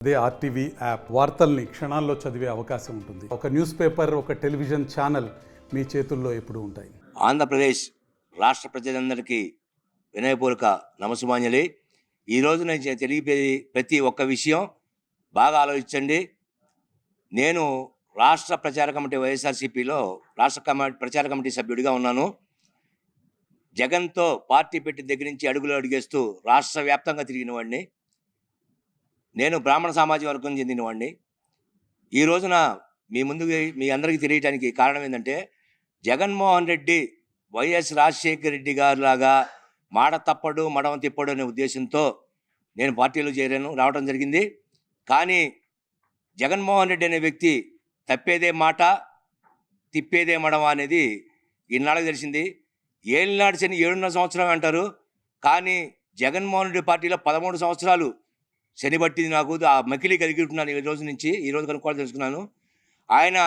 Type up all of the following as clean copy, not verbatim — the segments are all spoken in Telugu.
అదే ఆర్టీవీ యాప్ వార్తల్ని క్షణాల్లో చదివే అవకాశం ఉంటుంది. ఒక న్యూస్ పేపర్, ఒక టెలివిజన్ ఛానల్ మీ చేతుల్లో ఎప్పుడూ ఉంటాయి. ఆంధ్రప్రదేశ్ రాష్ట్ర ప్రజలందరికీ వినయపూర్వక నమస్సుమాంజలి. ఈరోజు నేను తెలియపేది ప్రతి ఒక్క విషయం బాగా ఆలోచించండి. నేను రాష్ట్ర ప్రచార కమిటీ వైఎస్ఆర్సీపీలో ప్రచార కమిటీ సభ్యుడిగా ఉన్నాను. జగన్తో పార్టీ పెట్టిన దగ్గర నుంచి అడుగులు అడిగేస్తూ రాష్ట్ర వ్యాప్తంగా తిరిగిన వాడిని. నేను బ్రాహ్మణ సామాజిక వర్గం చెందిన వాడిని. ఈ రోజున మీ అందరికీ తెలియటానికి కారణం ఏంటంటే, జగన్మోహన్ రెడ్డి వైఎస్ రాజశేఖర రెడ్డి గారు లాగా మాట తప్పడు మడమ తిప్పడు అనే ఉద్దేశంతో నేను పార్టీలో రావడం జరిగింది. కానీ జగన్మోహన్ రెడ్డి అనే వ్యక్తి తప్పేదే మాట తిప్పేదే మడమ అనేది ఈనాళ్ళకి తెలిసింది. ఏళ్ళనాడు శని 7.5 సంవత్సరం అంటారు, కానీ జగన్మోహన్ రెడ్డి పార్టీలో 13 సంవత్సరాలు శని పట్టింది. నాకు ఆ మకిలి కలిగిస్తున్నాను ఈ రోజు కనుక్కోవాలి తెలుసుకున్నాను. ఆయన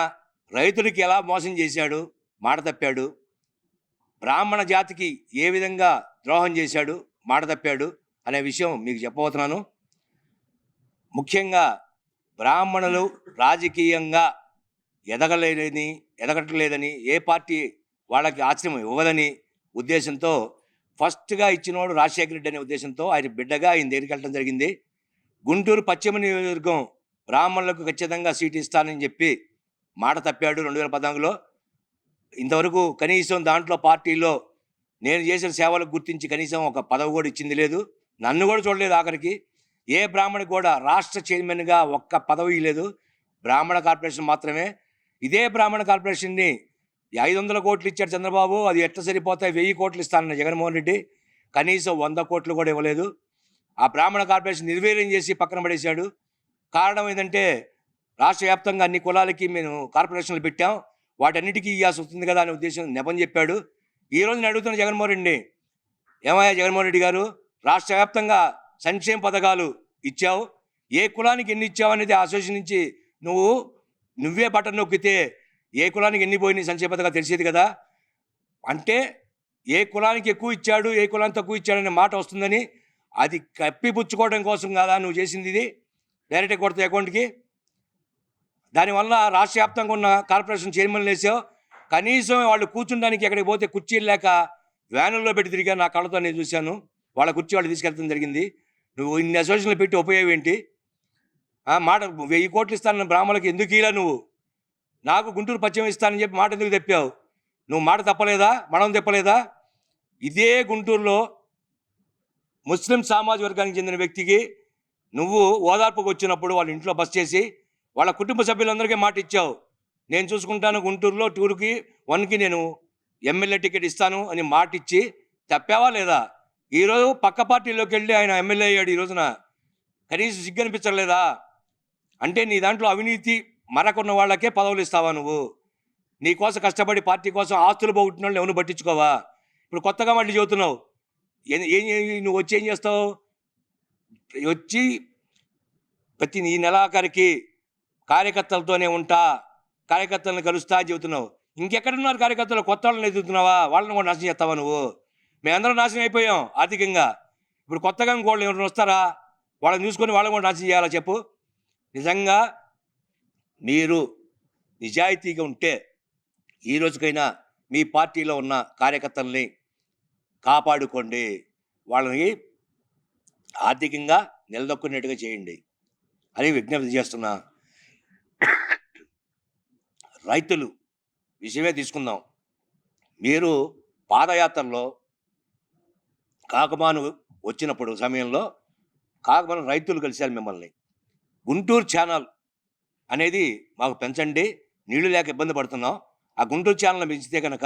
రైతులకి ఎలా మోసం చేశాడు, మాట తప్పాడు, బ్రాహ్మణ జాతికి ఏ విధంగా ద్రోహం చేశాడు, మాట తప్పాడు అనే విషయం మీకు చెప్పబోతున్నాను. ముఖ్యంగా బ్రాహ్మణులు రాజకీయంగా ఎదగట్లేదని, ఏ పార్టీ వాళ్ళకి ఆశ్రయం ఇవ్వదని ఉద్దేశంతో ఫస్ట్గా ఇచ్చినోడు రాజశేఖర రెడ్డి అనే ఉద్దేశంతో ఆయన బిడ్డగా ఆయన దగ్గరికి వెళ్ళడం జరిగింది. గుంటూరు పశ్చిమ నియోజకవర్గం బ్రాహ్మణులకు ఖచ్చితంగా సీటు ఇస్తానని చెప్పి మాట తప్పాడు 2014లో. ఇంతవరకు కనీసం దాంట్లో పార్టీలో నేను చేసిన సేవలకు గుర్తించి కనీసం ఒక పదవి కూడా ఇచ్చింది లేదు. నన్ను కూడా చూడలేదు. ఆఖరికి ఏ బ్రాహ్మణికి కూడా రాష్ట్ర చైర్మన్గా ఒక్క పదవి లేదు. బ్రాహ్మణ కార్పొరేషన్ మాత్రమే. ఇదే బ్రాహ్మణ కార్పొరేషన్ని 500 కోట్లు ఇచ్చాడు చంద్రబాబు. అది ఎట్లా సరిపోతాయి, 1000 కోట్లు ఇస్తానన్న జగన్మోహన్ రెడ్డి కనీసం 100 కోట్లు కూడా ఇవ్వలేదు. ఆ బ్రాహ్మణ కార్పొరేషన్ నిర్వీర్యం చేసి పక్కన పడేశాడు. కారణం ఏంటంటే, రాష్ట్ర వ్యాప్తంగా అన్ని కులాలకి మేము కార్పొరేషన్లు పెట్టాం, వాటన్నిటికీ ఇవ్వాల్సి వస్తుంది కదా అనే ఉద్దేశం నెపం చెప్పాడు. ఈరోజు నేను అడుగుతున్న జగన్మోహన్ రెడ్డి, ఏమయ్యా జగన్మోహన్ రెడ్డి గారు, రాష్ట్ర వ్యాప్తంగా సంక్షేమ పథకాలు ఇచ్చావు, ఏ కులానికి ఎన్ని ఇచ్చావు అనేది అసోసియేషన్ నుంచి నువ్వే బటన్ నొక్కితే ఏ కులానికి ఎన్ని పోయినాయి సంక్షేమ పథకాలు తెలిసేది కదా. అంటే ఏ కులానికి ఎక్కువ ఇచ్చాడు, ఏ కులానికి తక్కువ ఇచ్చాడనే మాట వస్తుందని, అది కప్పిపుచ్చుకోవడం కోసం కదా నువ్వు చేసింది. ఇది డైరెక్ట్గా కొడతాయి అకౌంట్కి. దానివల్ల రాష్ట్ర వ్యాప్తంగా ఉన్న కార్పొరేషన్ చైర్మన్లు వేసావు. కనీసం వాళ్ళు కూర్చుండానికి ఎక్కడికి పోతే కుర్చీలు లేక వ్యానుల్లో పెట్టి తిరిగా నా కళ్ళతో నేను చూశాను. వాళ్ళ కుర్చీ వాళ్ళు తీసుకెళ్తాం జరిగింది. నువ్వు ఇన్ని అసోసియేషన్లు పెట్టి ఉపయోగం ఏంటి? మాట 1000 కోట్లు ఇస్తానన్న బ్రాహ్మణులకి ఎందుకు ఇలా? నువ్వు నాకు గుంటూరు పశ్చిమ ఇస్తానని చెప్పి మాట ఎందుకు తెప్పావు? నువ్వు మాట తప్పలేదా, మడం తెప్పలేదా? ఇదే గుంటూరులో ముస్లిం సామాజిక వర్గానికి చెందిన వ్యక్తికి నువ్వు ఓదార్పుకు వచ్చినప్పుడు వాళ్ళ ఇంట్లో బస్ చేసి వాళ్ళ కుటుంబ సభ్యులందరికీ మాట ఇచ్చావు. నేను చూసుకుంటాను, గుంటూరులో 2కి 1కి నేను ఎమ్మెల్యే టికెట్ ఇస్తాను అని మాట ఇచ్చి తప్పావా లేదా? ఈరోజు పక్క పార్టీలోకి వెళ్ళి ఆయన ఎమ్మెల్యే అయ్యాడు. ఈ రోజున కనీసం సిగ్గు అనిపించలేదా? అంటే నీ దాంట్లో అవినీతి మరకున్న వాళ్ళకే పదవులు ఇస్తావా నువ్వు? నీ కోసం కష్టపడి పార్టీ కోసం ఆస్తులు పోగొట్టిన వాళ్ళు ఎవరు పట్టించుకోవా? ఇప్పుడు కొత్తగా మళ్ళీ చెబుతున్నావు. నువ్వు వచ్చి ఏం చేస్తావు? వచ్చి ప్రతి ఈ నెలాఖరికి కార్యకర్తలతోనే ఉంటా, కార్యకర్తలను కలుస్తా చెబుతున్నావు. ఇంకెక్కడున్నారు కార్యకర్తలు? కొత్త వాళ్ళని ఎదుగుతున్నావా? వాళ్ళని కూడా నాశనం చేస్తావా నువ్వు? మేమందరం నాశనం అయిపోయాం ఆర్థికంగా. ఇప్పుడు కొత్తగా ఇంకోళ్ళు ఎవరైనా వస్తారా? వాళ్ళని చూసుకొని వాళ్ళని కూడా నాశనం చేయాలా చెప్పు? నిజంగా మీరు నిజాయితీగా ఉంటే ఈ రోజుకైనా మీ పార్టీలో ఉన్న కార్యకర్తల్ని కాపాడుకోండి, వాళ్ళని ఆర్థికంగా నిలదొక్కునేట్టుగా చేయండి అని విజ్ఞప్తి చేస్తున్నా. రైతులు విషయమే తీసుకుందాం. మీరు పాదయాత్రలో కాకమాను వచ్చినప్పుడు సమయంలో కాకమాను రైతులు కలిశారు మిమ్మల్ని. గుంటూరు ఛానల్ అనేది మాకు పెంచండి, నీళ్లు లేక ఇబ్బంది పడుతున్నాం, ఆ గుంటూరు ఛానల్ పెంచితే కనుక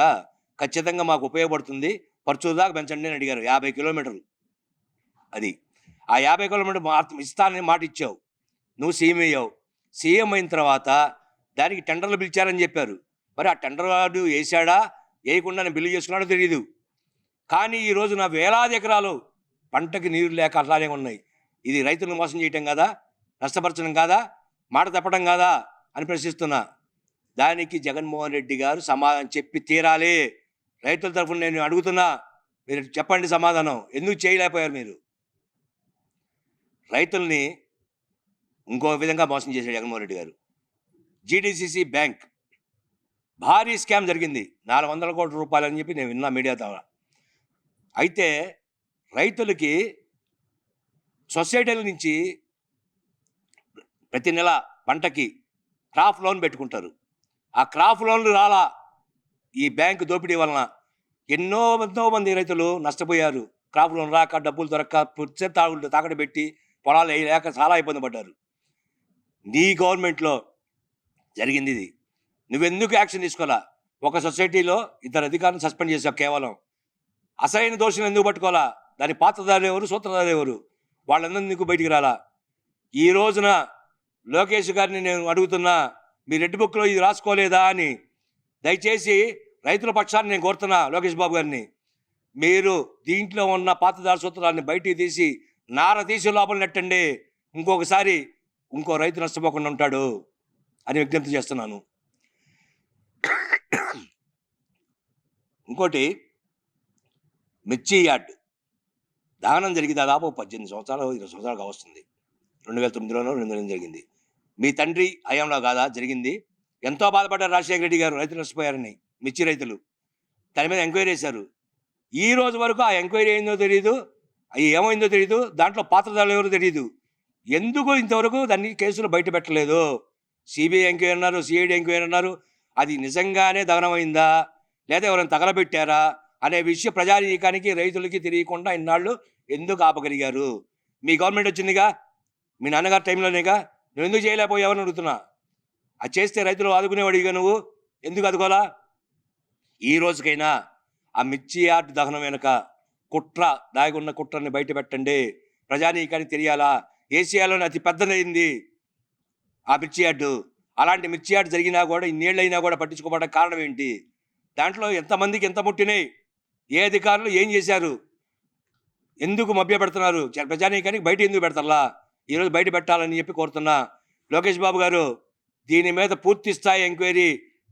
ఖచ్చితంగా మాకు ఉపయోగపడుతుంది, పర్చూరు దాకా పెంచండి అని అడిగారు. 50 కిలోమీటర్లు అది. ఆ 50 కిలోమీటర్లు ఇస్తానని మాట ఇచ్చావు. నువ్వు సీఎం అయ్యావు. సీఎం అయిన తర్వాత దానికి టెండర్లు పిలిచారని చెప్పారు. మరి ఆ టెండర్ వాడు వేసాడా వేయకుండా బిల్లు చేసుకున్నాడో తెలియదు. కానీ ఈరోజు నా వేలాది ఎకరాలు పంటకి నీరు లేక అట్లానే ఉన్నాయి. ఇది రైతులను మోసం చేయటం కాదా? నష్టపరచడం కాదా? మాట తప్పడం కాదా అని ప్రశ్నిస్తున్నా. దానికి జగన్మోహన్ రెడ్డి గారు సమాధానం చెప్పి తీరాలి. రైతుల తరఫున నేను అడుగుతున్నా, మీరు చెప్పండి సమాధానం. ఎందుకు చేయలేకపోయారు మీరు? రైతుల్ని ఇంకో విధంగా మోసం చేశాడు జగన్మోహన్ రెడ్డి గారు. జీడీసీసీ బ్యాంక్ భారీ స్కామ్ జరిగింది, 400 కోట్ల రూపాయలు అని చెప్పి నేను విన్నా మీడియా ద్వారా. అయితే రైతులకి సొసైటీల నుంచి ప్రతి నెల పంటకి క్రాప్ లోన్ పెట్టుకుంటారు. ఆ క్రాప్ లోన్లు రాలా. ఈ బ్యాంకు దోపిడీ వలన ఎంతో మంది రైతులు నష్టపోయారు. క్రాప్ లోన్ రాక, డబ్బులు దొరక్క, తాకట్టు పెట్టి పొలాలు వేయలేక చాలా ఇబ్బంది పడ్డారు. నీ గవర్నమెంట్లో జరిగింది ఇది. నువ్వెందుకు యాక్షన్ తీసుకోవాలా? ఒక సొసైటీలో 2 అధికారులను సస్పెండ్ చేసావు కేవలం. అసలైన దోషులు ఎందుకు పట్టుకోవాలా? దాని పాత్రధారులు ఎవరు, సూత్రధారులు ఎవరు? వాళ్ళందరూ నీకు బయటికి రాలా. ఈ రోజున లోకేష్ గారిని నేను అడుగుతున్నా, మీ రెడ్ బుక్లో ఇది రాసుకోలేదా అని. దయచేసి రైతుల పక్షాన్ని నేను కోరుతున్నా లోకేష్ బాబు గారిని, మీరు దీంట్లో ఉన్న పాత్రధార సూత్రాన్ని బయటికి తీసి నార తీసి లోపల నెట్టండి. ఇంకొకసారి ఇంకో రైతు నష్టపోకుండా ఉంటాడు అని విజ్ఞప్తి చేస్తున్నాను. ఇంకోటి, మిర్చి యార్డ్ దహనం జరిగి దాదాపు 18 సంవత్సరాలు 20 సంవత్సరాలుగా వస్తుంది. 2009లోనో 2008 జరిగింది. మీ తండ్రి హయాంలో కాదా జరిగింది? ఎంతో బాధపడ్డారు రాజశేఖర రెడ్డి గారు, రైతులు నష్టపోయారని. మిర్చి రైతులు దాని మీద ఎంక్వైరీ చేశారు. ఈ రోజు వరకు ఆ ఎంక్వైరీ అయిందో తెలియదు, అవి ఏమైందో తెలియదు, దాంట్లో పాత్రధారులు ఎవరో తెలియదు. ఎందుకు ఇంతవరకు దాన్ని కేసులు బయట పెట్టలేదు? సిబిఐ ఎంక్వైరీ అన్నారు, సిఐడి ఎంక్వైరీ అన్నారు. అది నిజంగానే దహనమైందా లేదా ఎవరైనా తగలబెట్టారా అనే విషయం ప్రజానీకానికి, రైతులకి తెలియకుండా ఇన్నాళ్ళు ఎందుకు ఆపగలిగారు? మీ గవర్నమెంట్ వచ్చిందిగా, మీ నాన్నగారి టైంలోనేగా, నువ్వు ఎందుకు చేయలేకపోయావని అడుగుతున్నా. అది చేస్తే రైతులు ఆదుకునేవాడిగా, నువ్వు ఎందుకు ఆదుకోవాలా? ఈ రోజుకైనా ఆ మిర్చి యార్డ్ దహనం వెనుక కుట్ర, దాగున్న కుట్రని బయట పెట్టండి, ప్రజానీకానికి తెలియాలా. ఏషియాలోనే అతి పెద్దదైంది ఆ మిర్చి యార్డు. అలాంటి మిర్చి యార్డు జరిగినా కూడా, ఇన్నేళ్ళైనా కూడా పట్టించుకోవడానికి కారణం ఏంటి? దాంట్లో ఎంతమందికి ఎంత ముట్టినాయి, ఏ అధికారులు ఏం చేశారు, ఎందుకు మభ్య పెడుతున్నారు ప్రజానీకానికి? బయట ఎందుకు పెడతారా? ఈరోజు బయట పెట్టాలని చెప్పి కోరుతున్నా. లోకేష్ బాబు గారు, దీని మీద పూర్తి స్థాయి ఎంక్వైరీ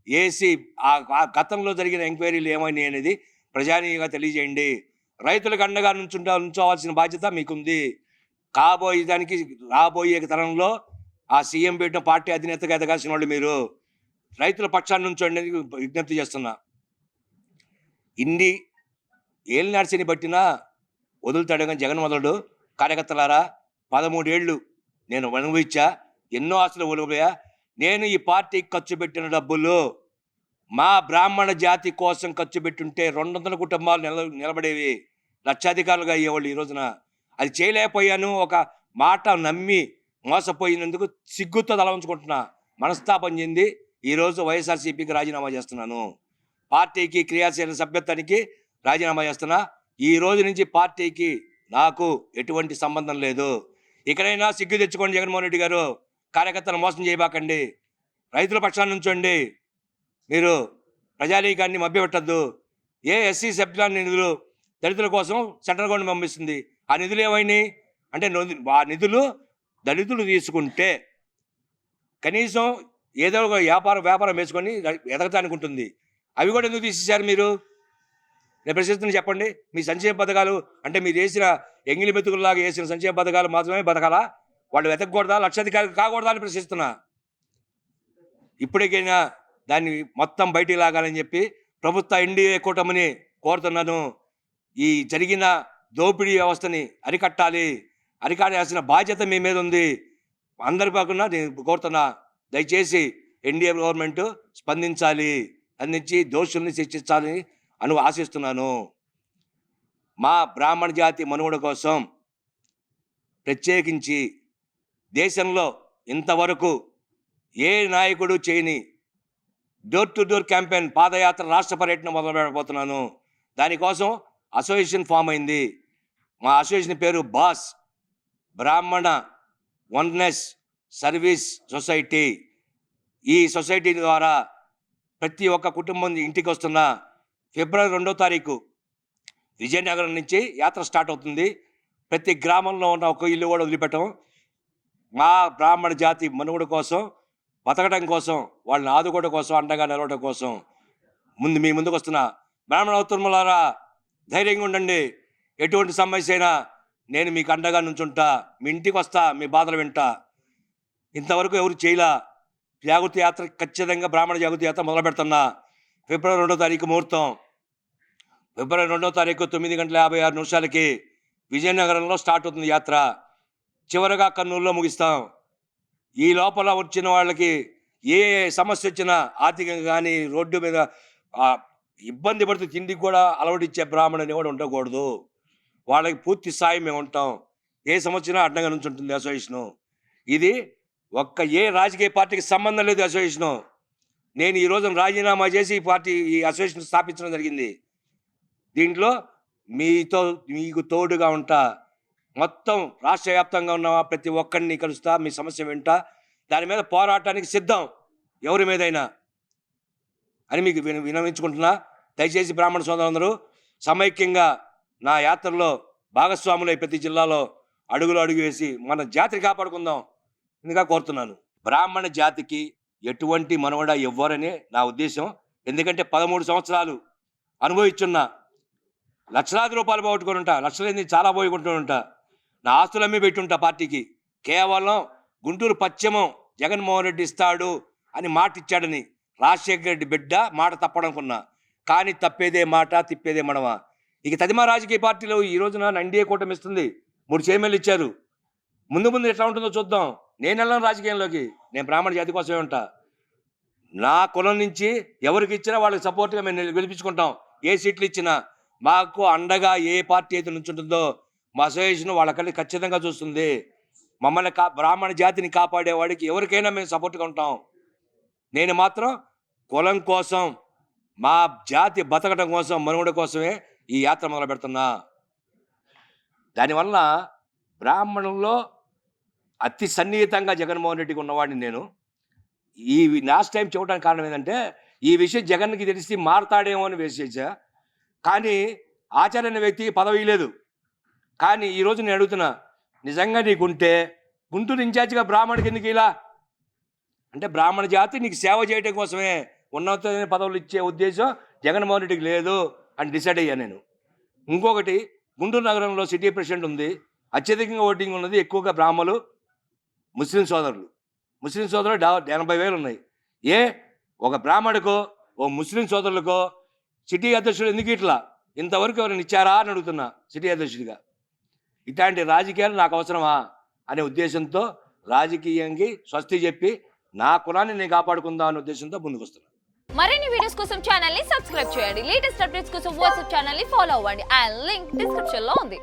ఏసీ ఆ గతంలో జరిగిన ఎంక్వైరీలు ఏమైనాయి అనేది ప్రజానీయంగా తెలియజేయండి. రైతులకు అండగా నుంచోవాల్సిన బాధ్యత మీకుంది. రాబోయే తరంలో ఆ సీఎం పెట్టిన పార్టీ అధినేతగా ఎదగాల్సిన వాళ్ళు మీరు. రైతుల పక్షాన్ని నుంచోండి విజ్ఞప్తి చేస్తున్నా. ఇన్ని ఏళ్ళు నడిచిని బట్టినా వదులుతాడు కానీ జగన్ వదలడు. కార్యకర్తలారా, 13 ఏళ్ళు నేను అనుభవించా, ఎన్నో ఆశలు ఒలిపోయా. నేను ఈ పార్టీకి ఖర్చు పెట్టిన డబ్బులు మా బ్రాహ్మణ జాతి కోసం ఖర్చు పెట్టుంటే 200 కుటుంబాలు నిలబడేవి, లక్షాధికారులుగా అయ్యేవాళ్ళు. ఈ రోజున అది చేయలేకపోయాను. ఒక మాట నమ్మి మోసపోయినందుకు సిగ్గుతో తల ఉంచుకుంటున్నా. మనస్తాపం చెంది ఈరోజు వైఎస్ఆర్సీపీకి రాజీనామా చేస్తున్నాను. పార్టీకి క్రియాశీల సభ్యత్వానికి రాజీనామా చేస్తున్నా. ఈ రోజు నుంచి పార్టీకి నాకు ఎటువంటి సంబంధం లేదు. ఇకనైనా సిగ్గు తెచ్చుకోండి జగన్మోహన్ రెడ్డి గారు. కార్యకర్తలను మోసం చేయబాకండి, రైతుల పక్షాన్ని ఉంచండి. మీరు ప్రజానీకాన్ని మభ్యపెట్టద్దు. ఎస్సీ సభ్యుల నిధులు దళితుల కోసం సెంట్రల్ గవర్నమెంట్ పంపిస్తుంది. ఆ నిధులు ఏమైనాయి అంటే, ఆ నిధులు దళితులు తీసుకుంటే కనీసం ఏదో ఒక వ్యాపారం వేసుకొని ఎదగటానికి ఉంటుంది. అవి కూడా ఎందుకు తీసేశారు మీరు? నేను ప్రశ్నిస్తున్నా, చెప్పండి. మీ సంక్షేమ పథకాలు అంటే మీరు వేసిన ఎంగిలి మెతుకుల్లాగా వేసిన సంక్షేమ పథకాలు మాత్రమే బతకాలా? వాళ్ళు వెతకూడదా? లక్షాధికారులు కాకూడదా అని ప్రశ్నిస్తున్నా. ఇప్పటికైనా దాన్ని మొత్తం బయటికి లాగాలని చెప్పి ప్రభుత్వ ఎన్డీఏ కూటమిని కోరుతున్నాను. ఈ జరిగిన దోపిడీ వ్యవస్థని అరికట్టాలి. అరికట్టాల్సిన బాధ్యత మీ మీద ఉంది. అందరి కాకుండా నేను కోరుతున్నా, దయచేసి ఎన్డీఏ గవర్నమెంట్ స్పందించాలి, అందించి దోషుల్ని శిక్షించాలని ఆశిస్తున్నాను. మా బ్రాహ్మణ జాతి మనుగడ కోసం ప్రత్యేకించి దేశంలో ఇంతవరకు ఏ నాయకుడు చేయని డోర్ టు డోర్ క్యాంపెయిన్, పాదయాత్ర, రాష్ట్ర పర్యటన మొదలు పెట్టబోతున్నాను. దానికోసం అసోసియేషన్ ఫామ్ అయింది. మా అసోసియేషన్ పేరు బాస్, బ్రాహ్మణ వన్నెస్ సర్వీస్ సొసైటీ. ఈ సొసైటీ ద్వారా ప్రతి ఒక్క కుటుంబం ఇంటికి వస్తున్న ఫిబ్రవరి 2వ తారీఖు విజయనగరం నుంచి యాత్ర స్టార్ట్ అవుతుంది. ప్రతి గ్రామంలో ఉన్న ఒక ఇల్లు కూడా వదిలిపెట్టం. మా బ్రాహ్మణ జాతి మనుగడ కోసం, బతకడం కోసం, వాళ్ళని ఆదుకోవడం కోసం, అండగా నిలవడం కోసం మీ ముందుకు వస్తున్నా. బ్రాహ్మణ ఉత్తములారా, ధైర్యంగా ఉండండి. ఎటువంటి సమస్య అయినా నేను మీకు అండగా నుంచుంటా. మీ ఇంటికి వస్తా, మీ బాధలు వింటా. ఇంతవరకు ఎవరు చేయలా. జాగృతి యాత్ర ఖచ్చితంగా బ్రాహ్మణ జాగృతి యాత్ర మొదలు పెడుతున్నా. ఫిబ్రవరి 2వ తారీఖు ముహూర్తం. ఫిబ్రవరి 2వ తారీఖు 9:56 విజయనగరంలో స్టార్ట్ అవుతుంది యాత్ర. చివరగా కర్నూలులో ముగిస్తాం. ఈ లోపల వచ్చిన వాళ్ళకి ఏ సమస్య వచ్చినా ఆర్థికంగా కానీ రోడ్డు మీద ఇబ్బంది పడుతూ తిండికి కూడా అలవాటిచ్చే బ్రాహ్మణుని కూడా ఉండకూడదు. వాళ్ళకి పూర్తి స్థాయి మేము ఉంటాం. ఏ సమస్య అడ్డంగా నుంచి ఉంటుంది అసోసియేషను. ఇది ఏ రాజకీయ పార్టీకి సంబంధం లేదు అసోసియేషను. నేను ఈ రోజున రాజీనామా చేసి ఈ అసోసియేషన్ స్థాపించడం జరిగింది. దీంట్లో మీకు తోడుగా ఉంటా. మొత్తం రాష్ట్ర వ్యాప్తంగా ఉన్న ప్రతి ఒక్కరిని కలుస్తా, మీ సమస్య వింటా, దాని మీద పోరాటానికి సిద్ధం ఎవరి మీదైనా అని మీకు వినవించుకుంటున్నా. దయచేసి బ్రాహ్మణ సోదరులందరూ సమైక్యంగా నా యాత్రలో భాగస్వాములై ప్రతి జిల్లాలో అడుగు వేసి మన జాతిని కాపాడుకుందాం ఇందుగా కోరుతున్నాను. బ్రాహ్మణ జాతికి ఎటువంటి మనవడ ఇవ్వరని నా ఉద్దేశం. ఎందుకంటే 13 సంవత్సరాలు అనుభవించున్నా. లక్షలాది రూపాయలు పోగొట్టుకుని ఉంటా, లక్షలేంది చాలా పోగొట్టుకుని ఉంటా. నా ఆస్తులమ్మి పెట్టుంటా పార్టీకి. కేవలం గుంటూరు పశ్చిమం జగన్మోహన్ రెడ్డి ఇస్తాడు అని మాట ఇచ్చాడని రాజశేఖర రెడ్డి బిడ్డ మాట తప్పడనుకున్నా. కానీ తప్పేదే మాట, తిప్పేదే మనవా. ఇక తదిమా రాజకీయ పార్టీలో ఈ రోజున ఎన్డీఏ కూటమి ఇస్తుంది. 3 చైర్మన్లు ఇచ్చారు. ముందు ఎట్లా ఉంటుందో చూద్దాం. నేను వెళ్ళను రాజకీయంలోకి. నేను బ్రాహ్మణ జాతి కోసమే ఉంటా. నా కులం నుంచి ఎవరికి ఇచ్చినా వాళ్ళకి సపోర్ట్గా మేము గెలిపించుకుంటాం. ఏ సీట్లు ఇచ్చినా మాకు అండగా ఏ పార్టీ అయితే నుంచుంటుందో మా అసోసియేషన్ వాళ్ళకల్లి ఖచ్చితంగా చూస్తుంది. మమ్మల్ని బ్రాహ్మణ జాతిని కాపాడేవాడికి ఎవరికైనా మేము సపోర్ట్గా ఉంటాం. నేను మాత్రం కులం కోసం, మా జాతి బతకడం కోసం, మనుగడ కోసమే ఈ యాత్ర మొదలు పెడుతున్నా. దానివల్ల బ్రాహ్మణుల్లో అతి సన్నిహితంగా జగన్మోహన్ రెడ్డికి ఉన్నవాడిని నేను. ఈ లాస్ట్ టైం చెప్పడానికి కారణం ఏంటంటే ఈ విషయం జగన్కి తెలిసి మారతాడేమో అని వేసేసా. కానీ ఆచార్య వ్యక్తికి పదవి లేదు. కానీ ఈరోజు నేను అడుగుతున్నా, నిజంగా నీకుంటే గుంటూరు ఇన్ఛార్జిగా బ్రాహ్మణుడికి ఎందుకు ఇలా అంటే బ్రాహ్మణ జాతి నీకు సేవ చేయడం కోసమే ఉన్నతమైన పదవులు ఇచ్చే ఉద్దేశం జగన్మోహన్ రెడ్డికి లేదు అని డిసైడ్ అయ్యా నేను. ఇంకొకటి, గుంటూరు నగరంలో సిటీ ప్రెసిడెంట్ ఉంది, అత్యధికంగా ఓటింగ్ ఉన్నది, ఎక్కువగా బ్రాహ్మణులు, ముస్లిం సోదరులు 80,000 ఉన్నాయి. ఒక బ్రాహ్మణుకో ఓ ముస్లిం సోదరులకో సిటీ అధ్యక్షుడు ఎందుకు ఇట్లా ఇంతవరకు ఎవరైనా ఇచ్చారా అని అడుగుతున్నా. సిటీ అధ్యక్షుడిగా ఇట్లాంటి రాజకీయాలు నాకు అవసరమా అనే ఉద్దేశంతో రాజకీయంగా స్వస్తి చెప్పి నా కులాన్ని నేను కాపాడుకుందాం అనే ఉద్దేశంతో ముందుకు వస్తున్నాను. మరిన్ని వీడియోస్ కోసం ఛానల్ ని సబ్స్క్రైబ్ చేయండి. లేటెస్ట్ అప్డేట్స్ కోసం వాట్సాప్ ఛానల్ ని ఫాలో అవ్వండి. ఆ లింక్ డిస్క్రిప్షన్ లో ఉంది.